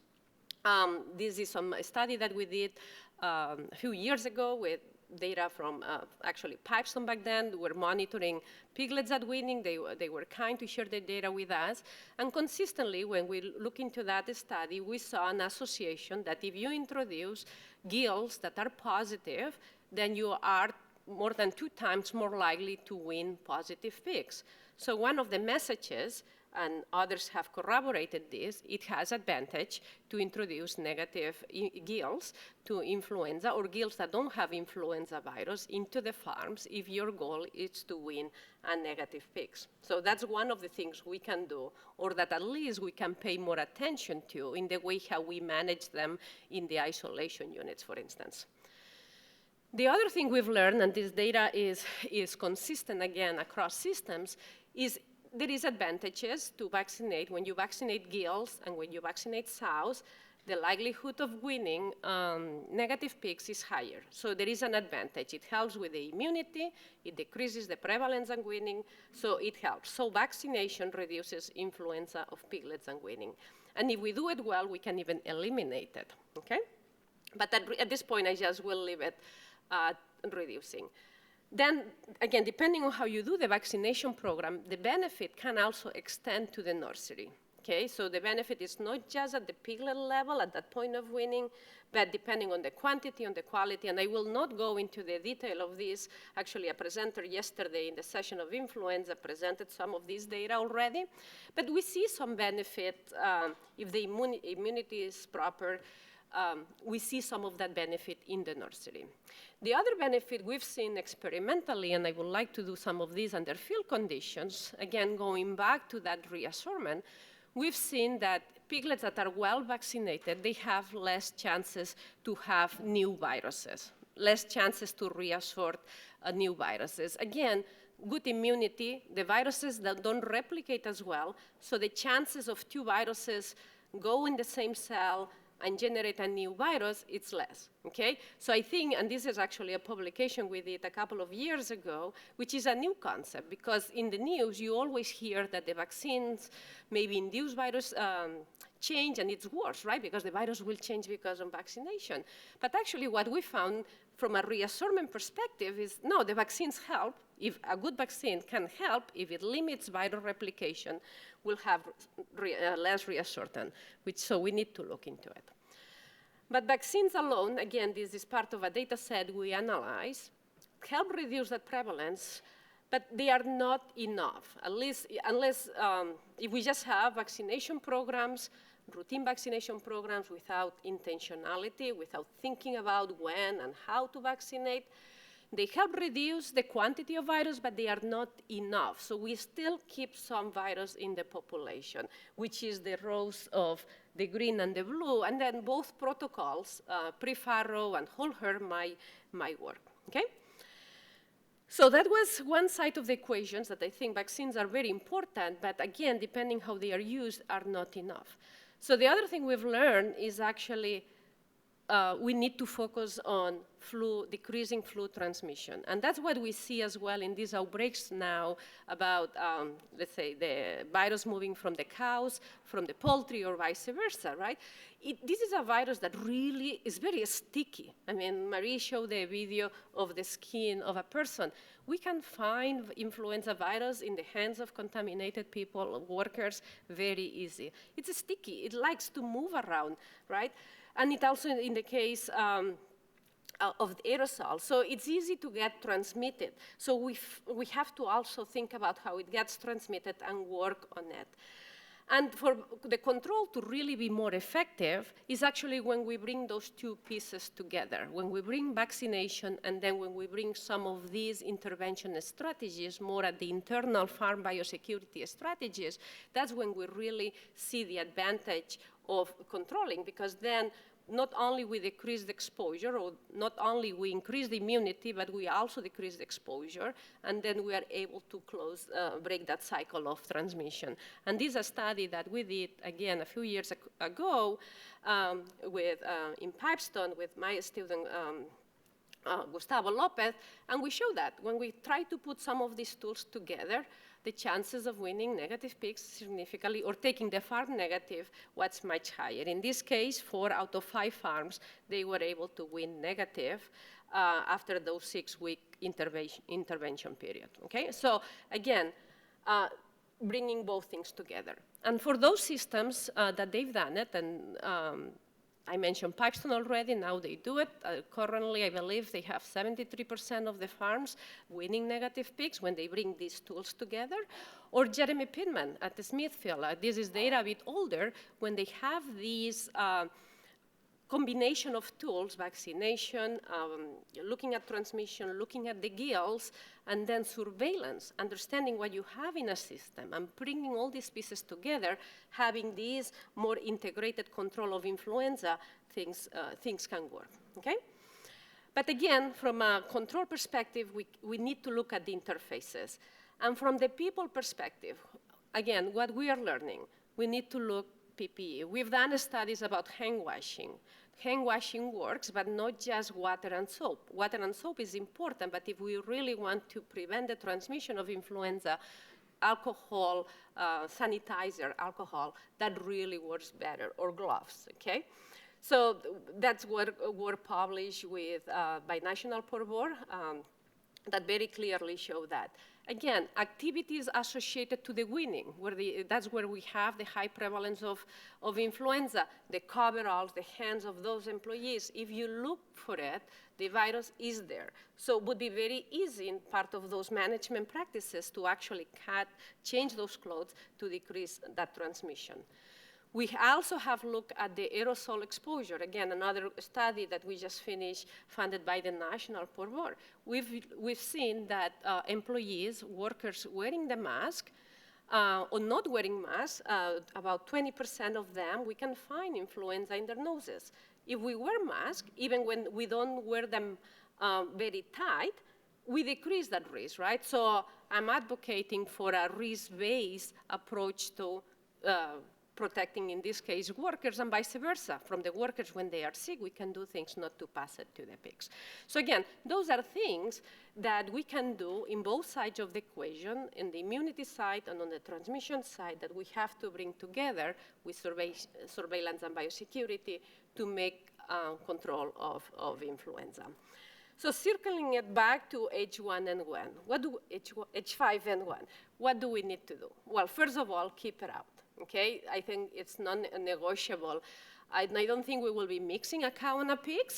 This is a study that we did a few years ago with data from actually Pipestone back then. We were monitoring piglets at weaning. They were kind to share the data with us. And consistently, when we look into that study, we saw an association that if you introduce gills that are positive, then you are more than 2 times more likely to wean positive pigs. So one of the messages, and others have corroborated this, it has advantage to introduce negative gills to influenza, or gills that don't have influenza virus, into the farms if your goal is to wean a negative pigs. So that's one of the things we can do, or that at least we can pay more attention to in the way how we manage them in the isolation units, for instance. The other thing we've learned, and this data is consistent again across systems, is there is advantages to vaccinate. When you vaccinate gills and when you vaccinate sows, the likelihood of weaning negative pigs is higher. So there is an advantage. It helps with the immunity, it decreases the prevalence of weaning, so it helps. So vaccination reduces influenza of piglets and weaning. And if we do it well, we can even eliminate it, okay? But at this point, I just will leave it reducing. Then, again, depending on how you do the vaccination program, the benefit can also extend to the nursery. Okay, so the benefit is not just at the piglet level, at that point of weaning, but depending on the quantity, on the quality, and I will not go into the detail of this. Actually, a presenter yesterday in the session of influenza presented some of this data already, but we see some benefit if the immunity is proper. We see some of that benefit in the nursery. The other benefit we've seen experimentally, and I would like to do some of these under field conditions, again, going back to that reassortment, we've seen that piglets that are well vaccinated, they have less chances to have new viruses, less chances to reassort new viruses. Again, good immunity, the viruses that don't replicate as well, so the chances of two viruses go in the same cell and generate a new virus, it's less, okay? So I think, and this is actually a publication we did a couple of years ago, which is a new concept, because in the news, you always hear that the vaccines maybe induce virus change, and it's worse, right? Because the virus will change because of vaccination. But actually what we found from a reassortment perspective is, no, the vaccines help. If a good vaccine can help, if it limits viral replication, we'll have less reassortment, so we need to look into it. But vaccines alone, again, this is part of a data set we analyze, help reduce that prevalence, but they are not enough, at least unless if we just have vaccination programs, routine vaccination programs without intentionality, without thinking about when and how to vaccinate. They help reduce the quantity of virus, but they are not enough. So we still keep some virus in the population, which is the rows of the green and the blue, and then both protocols, pre-farrow and whole herd, might work, okay? So that was one side of the equations that I think vaccines are very important, but again, depending how they are used, are not enough. So the other thing we've learned is actually we need to focus on decreasing flu transmission. And that's what we see as well in these outbreaks now about, let's say, the virus moving from the cows, from the poultry, or vice versa, right? This is a virus that really is very sticky. I mean, Marie showed the video of the skin of a person. We can find influenza virus in the hands of contaminated people, workers, very easy. It's sticky. It likes to move around, right? And it also in the case of the aerosol. So it's easy to get transmitted. So we have to also think about how it gets transmitted and work on it. And for the control to really be more effective is actually when we bring those two pieces together, when we bring vaccination and then when we bring some of these intervention strategies more at the internal farm biosecurity strategies, that's when we really see the advantage of controlling, because then not only we decrease the exposure, or not only we increase the immunity, but we also decrease the exposure, and then we are able to break that cycle of transmission. And this is a study that we did, again, a few years ago in Pipestone with my student, Gustavo Lopez, and we show that when we try to put some of these tools together, the chances of winning negative peaks significantly, or taking the farm negative, was much higher. In this case, 4 out of 5 farms, they were able to win negative after those 6-week intervention period, okay? So again, bringing both things together. And for those systems that they've done it, and I mentioned Pipestone already, now they do it. Currently, I believe they have 73% of the farms winning negative peaks when they bring these tools together. Or Jeremy Pittman at the Smithfield. This is data a bit older, when they have these combination of tools, vaccination, looking at transmission, looking at the gills, and then surveillance, understanding what you have in a system, and bringing all these pieces together, having these more integrated control of influenza, things can work, okay? But again, from a control perspective, we need to look at the interfaces. And from the people perspective, again, what we are learning, we need to look PPE. We've done studies about hand washing. Hand washing works, but not just water and soap. Water and soap is important, but if we really want to prevent the transmission of influenza, alcohol, sanitizer, alcohol, that really works better, or gloves, okay? So that's what were published with by National Porvor. that very clearly show that. Again, activities associated to the weaning, that's where we have the high prevalence of influenza, the coveralls, the hands of those employees. If you look for it, the virus is there. So it would be very easy in part of those management practices to actually change those clothes to decrease that transmission. We also have looked at the aerosol exposure. Again, another study that we just finished, funded by the National Port Board. We've seen that employees, workers wearing the mask, or not wearing masks, about 20% of them, we can find influenza in their noses. If we wear masks, even when we don't wear them very tight, we decrease that risk, right? So I'm advocating for a risk-based approach to protecting, in this case, workers, and vice versa. From the workers, when they are sick, we can do things not to pass it to the pigs. So again, those are things that we can do in both sides of the equation, in the immunity side and on the transmission side, that we have to bring together with surveillance and biosecurity to make control of influenza. So circling it back to H5N1, what do we need to do? Well, first of all, keep it out. Okay, I think it's non-negotiable. I don't think we will be mixing a cow and a pig,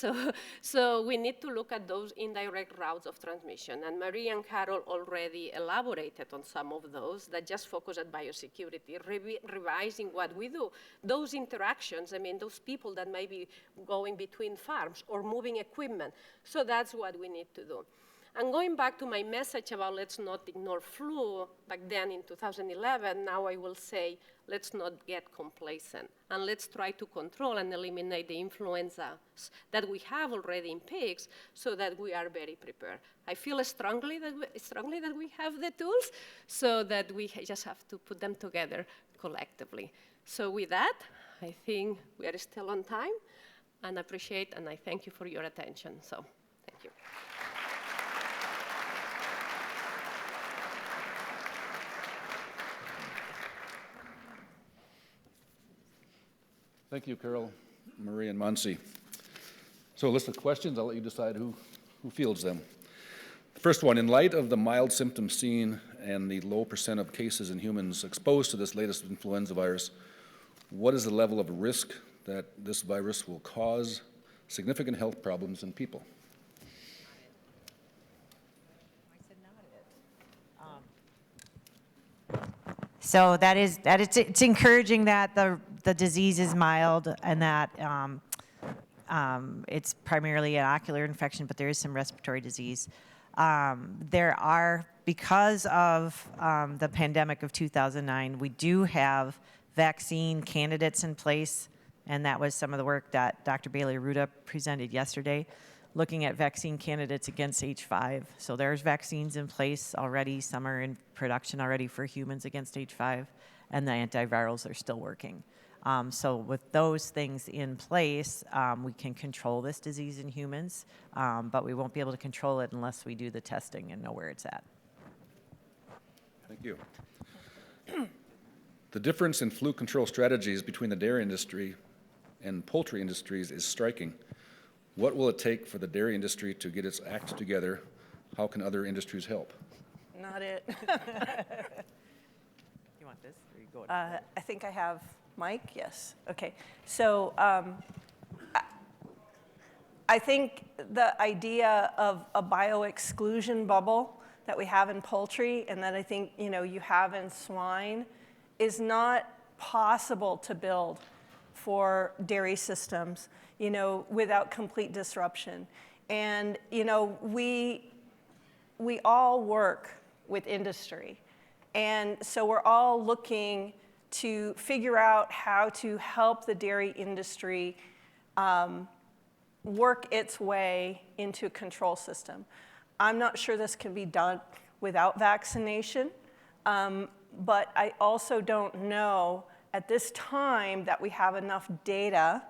so we need to look at those indirect routes of transmission. And Marie and Carol already elaborated on some of those that just focus on biosecurity, revising what we do. Those interactions, I mean, those people that may be going between farms or moving equipment. So that's what we need to do. And going back to my message about let's not ignore flu, back then in 2011, now I will say, let's not get complacent. And let's try to control and eliminate the influenzas that we have already in pigs so that we are very prepared. I feel strongly that we have the tools, so that we just have to put them together collectively. So with that, I think we are still on time, and I appreciate and I thank you for your attention. So thank you. Thank you, Carol, Marie, and Montse. So a list of questions. I'll let you decide who fields them. The first one, in light of the mild symptoms seen and the low % of cases in humans exposed to this latest influenza virus, what is the level of risk that this virus will cause significant health problems in people? So it's encouraging that the disease is mild and that it's primarily an ocular infection, but there is some respiratory disease. There are, because of the pandemic of 2009, we do have vaccine candidates in place, and that was some of the work that Dr. Bailey-Ruda presented yesterday, looking at vaccine candidates against H5. So there's vaccines in place already. Some are in production already for humans against H5, and the antivirals are still working. So with those things in place, we can control this disease in humans, but we won't be able to control it unless we do the testing and know where it's at. Thank you. The difference in flu control strategies between the dairy industry and poultry industries is striking. What will it take for the dairy industry to get its act together? How can other industries help? Not it. You want this, or you go? I think I have Mike, yes. Okay, so I think the idea of a bio-exclusion bubble that we have in poultry and that I think you have in swine is not possible to build for dairy systems, without complete disruption. And, we all work with industry. And so we're all looking to figure out how to help the dairy industry work its way into a control system. I'm not sure this can be done without vaccination, but I also don't know at this time that we have enough data.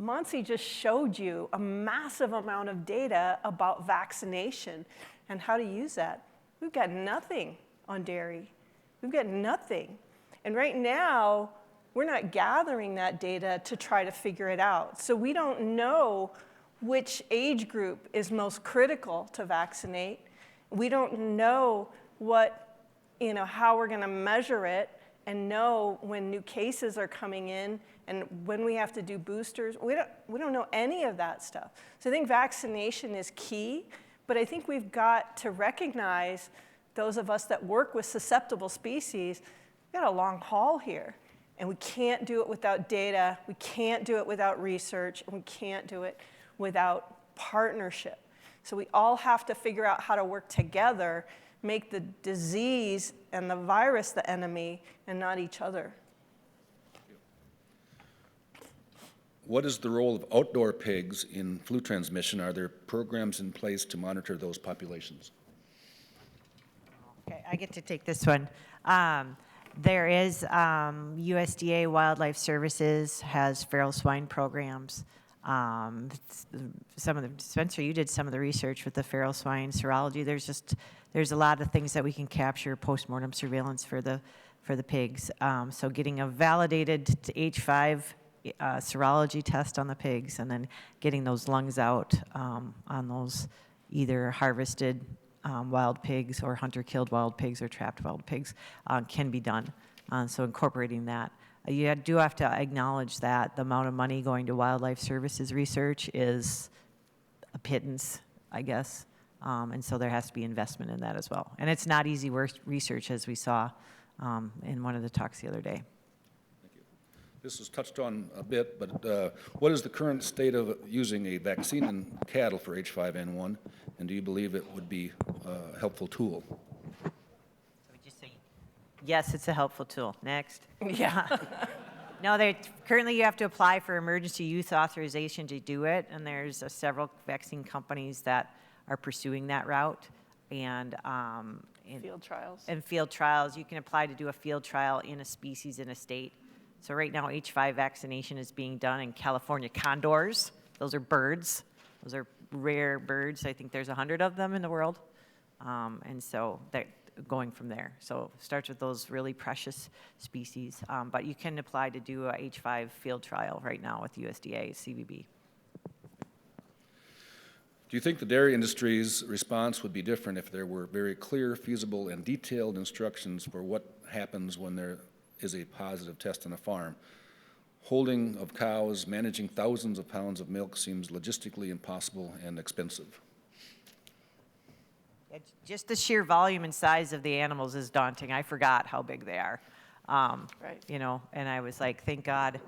Montse just showed you a massive amount of data about vaccination and how to use that. We've got nothing on dairy. We've got nothing. And right now, we're not gathering that data to try to figure it out. So we don't know which age group is most critical to vaccinate. We don't know how we're going to measure it and know when new cases are coming in and when we have to do boosters. We don't know any of that stuff. So I think vaccination is key, but I think we've got to recognize, those of us that work with susceptible species, we've got a long haul here. And we can't do it without data, we can't do it without research, and we can't do it without partnership. So we all have to figure out how to work together, make the disease and the virus the enemy and not each other. What is the role of outdoor pigs in flu transmission? Are there programs in place to monitor those populations? Okay, I get to take this one. There is USDA Wildlife Services has feral swine programs. Some of the, Spencer, you did some of the research with the feral swine serology. There's a lot of things that we can capture postmortem surveillance for the pigs. So getting a validated H5 serology test on the pigs, and then getting those lungs out on those either harvested wild pigs or hunter-killed wild pigs or trapped wild pigs can be done. So incorporating that. You do have to acknowledge that the amount of money going to wildlife services research is a pittance, I guess. And so there has to be investment in that as well. And it's not easy research, as we saw in one of the talks the other day. Thank you. This was touched on a bit, but what is the current state of using a vaccine in cattle for H5N1, and do you believe it would be a helpful tool? Yes, it's a helpful tool. Next. Yeah. No, currently you have to apply for emergency use authorization to do it, and there's several vaccine companies that are pursuing that route. And Field trials. And field trials, you can apply to do a field trial in a species in a state. So right now, H5 vaccination is being done in California condors. Those are birds. Those are rare birds. I think there's 100 of them in the world. And so they're going from there. So it starts with those really precious species. But you can apply to do a H5 field trial right now with USDA, CVB. Do you think the dairy industry's response would be different if there were very clear, feasible, and detailed instructions for what happens when there is a positive test on a farm? Holding of cows, managing thousands of pounds of milk seems logistically impossible and expensive. Just the sheer volume and size of the animals is daunting. I forgot how big they are. Right. You know, and I was like, thank God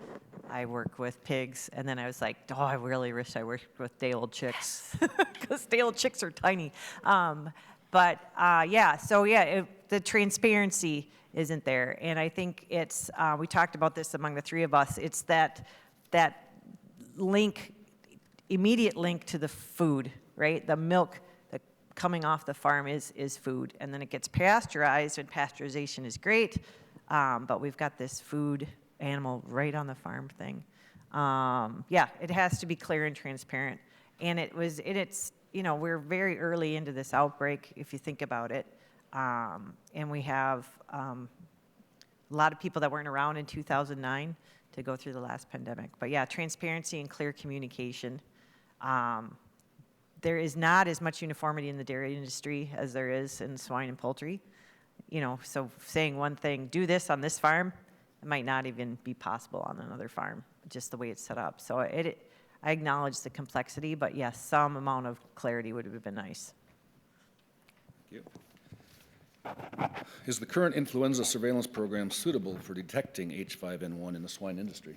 I work with pigs. And then I was like, oh, I really wish I worked with day-old chicks, because day-old chicks are tiny. Yeah, so yeah, the transparency isn't there. And I think it's, we talked about this among the three of us, it's that link, immediate link to the food, right? The milk that coming off the farm is food. And then it gets pasteurized, and pasteurization is great. But we've got this food animal right on the farm thing. Yeah, it has to be clear and transparent. And it's, you know, we're very early into this outbreak, if you think about it. And we have a lot of people that weren't around in 2009 to go through the last pandemic. But yeah, transparency and clear communication. There is not as much uniformity in the dairy industry as there is in swine and poultry. You know, so saying one thing, do this on this farm, it might not even be possible on another farm, just the way it's set up. So I acknowledge the complexity, but yes, some amount of clarity would have been nice. Thank you. Is the current influenza surveillance program suitable for detecting H5N1 in the swine industry?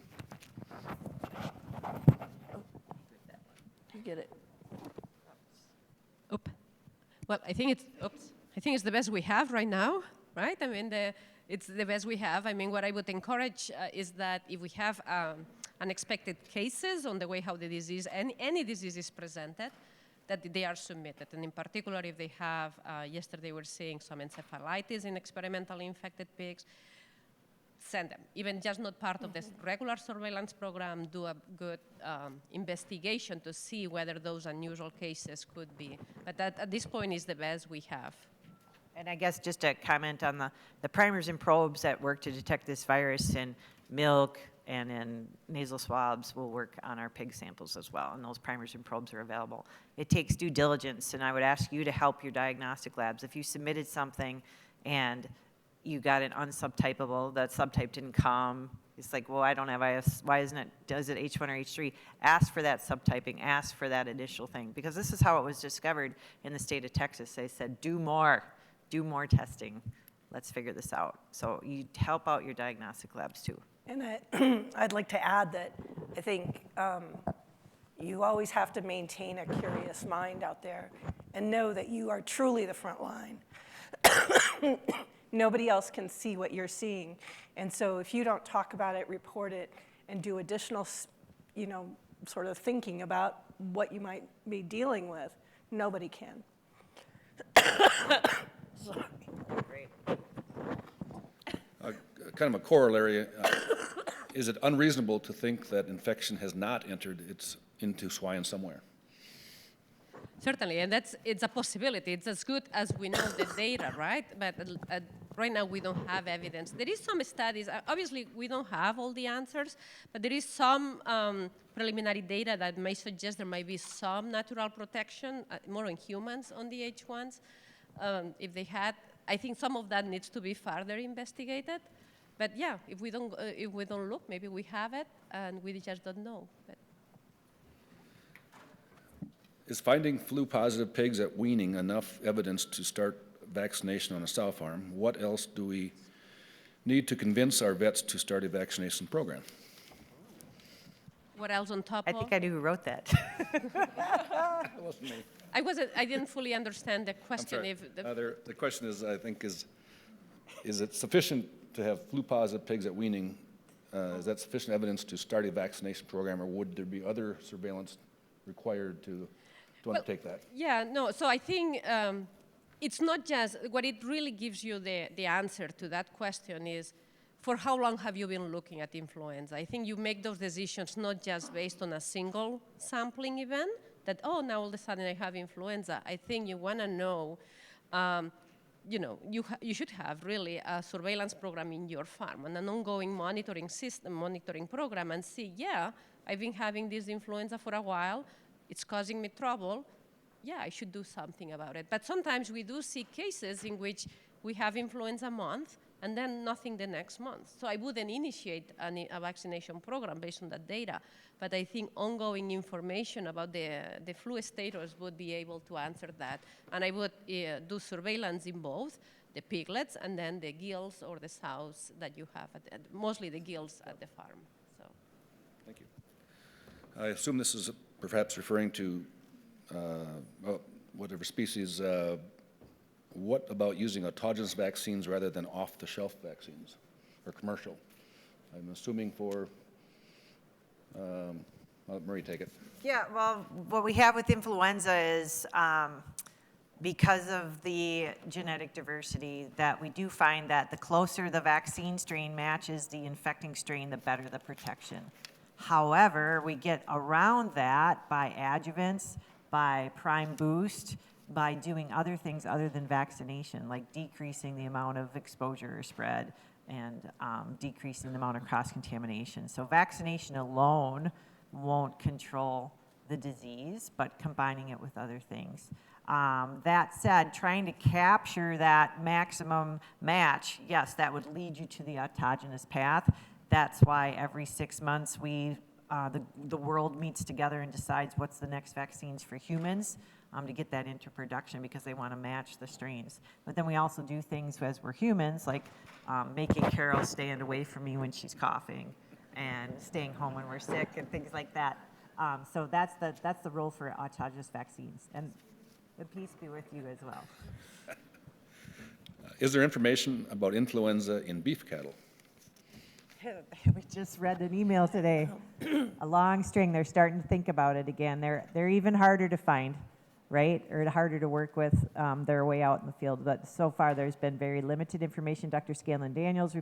You get it. Well, I think it's the best we have right now, right? I mean, it's the best we have. I mean, what I would encourage is that if we have unexpected cases on the way how the disease, any disease is presented, that they are submitted. And in particular, if they have, yesterday we were seeing some encephalitis in experimentally infected pigs, send them. Even just not part of this regular surveillance program, do a good investigation to see whether those unusual cases could be. But that, at this point, is the best we have. And I guess just to comment on the primers and probes that work to detect this virus in milk, and in nasal swabs, we'll work on our pig samples as well, and those primers and probes are available. It takes due diligence, and I would ask you to help your diagnostic labs. If you submitted something and you got an unsubtypable, that subtype didn't come, it's like, well, I don't have IS, why isn't it, does it H1 or H3? Ask for that subtyping, ask for that initial thing, because this is how it was discovered in the state of Texas. They said, do more testing. Let's figure this out. So you help out your diagnostic labs too. And I'd like to add that I think you always have to maintain a curious mind out there and know that you are truly the front line. Nobody else can see what you're seeing. And so if you don't talk about it, report it, and do additional, sort of thinking about what you might be dealing with, nobody can. Sorry. Great. Kind of a corollary, is it unreasonable to think that infection has not entered into swine somewhere? Certainly, and it's a possibility. It's as good as we know the data, right? But right now we don't have evidence. There is some studies. Obviously, we don't have all the answers, but there is some preliminary data that may suggest there might be some natural protection, more in humans on the H1s. If they had, I think some of that needs to be further investigated. But yeah, if we don't look, maybe we have it, and we just don't know. But Is finding flu-positive pigs at weaning enough evidence to start vaccination on a sow farm? What else do we need to convince our vets to start a vaccination program? what else on top I of? think I knew who wrote that. That wasn't me. I didn't fully understand the I'm question. sorry. If the, The question is, I think, is it sufficient to have flu-positive pigs at weaning? Is that sufficient evidence to start a vaccination program, or would there be other surveillance required to undertake that? Yeah, no, so I think it's not just, what it really gives you the answer to that question is, for how long have you been looking at influenza? I think you make those decisions not just based on a single sampling event, that, oh, now all of a sudden I have influenza. I think you want to know, you should have really a surveillance program in your farm and an ongoing monitoring program and see, yeah, I've been having this influenza for a while, it's causing me trouble, yeah, I should do something about it. But sometimes we do see cases in which we have influenza month and then nothing the next month. So I wouldn't initiate a vaccination program based on that data. But I think ongoing information about the flu status would be able to answer that. And I would do surveillance in both the piglets and then the gills or the sows that you have, mostly the gills at the farm. So. Thank you. I assume this is perhaps referring to whatever species. What about using autogenous vaccines rather than off-the-shelf vaccines or commercial? I'm assuming for, I'll let Marie take it. Yeah, well, what we have with influenza is because of the genetic diversity that we do find that the closer the vaccine strain matches the infecting strain, the better the protection. However, we get around that by adjuvants, by prime boost, by doing other things other than vaccination, like decreasing the amount of exposure or spread and decreasing the amount of cross-contamination. So vaccination alone won't control the disease, but combining it with other things. That said, trying to capture that maximum match, yes, that would lead you to the autogenous path. That's why every 6 months the world meets together and decides what's the next vaccines for humans to get that into production, because they want to match the strains. But then we also do things as we're humans, like making Carol stand away from me when she's coughing and staying home when we're sick and things like that. So that's the role for autogenous vaccines. And peace be with you as well. Is there information about influenza in beef cattle? We just read an email today, a long string. They're starting to think about it again. They're even harder to find, right? Or harder to work with their way out in the field. But so far, there's been very limited information. Dr. Scanlon Daniels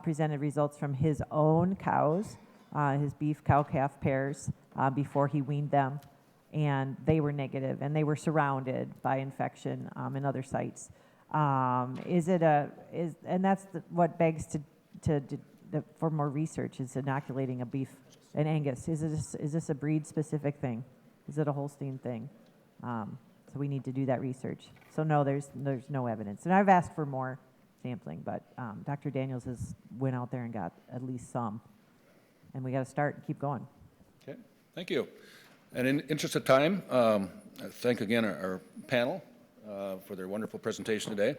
presented results from his own cows, his beef cow-calf pairs, before he weaned them. And they were negative, and they were surrounded by infection in other sites. And that's what begs to for more research is inoculating a beef, an Angus. Is this a breed-specific thing? Is it a Holstein thing? So we need to do that research. So no, there's no evidence. And I've asked for more sampling, but Dr. Daniels has went out there and got at least some. And we got to start and keep going. Okay, thank you. And in interest of time, I thank again our panel for their wonderful presentation today.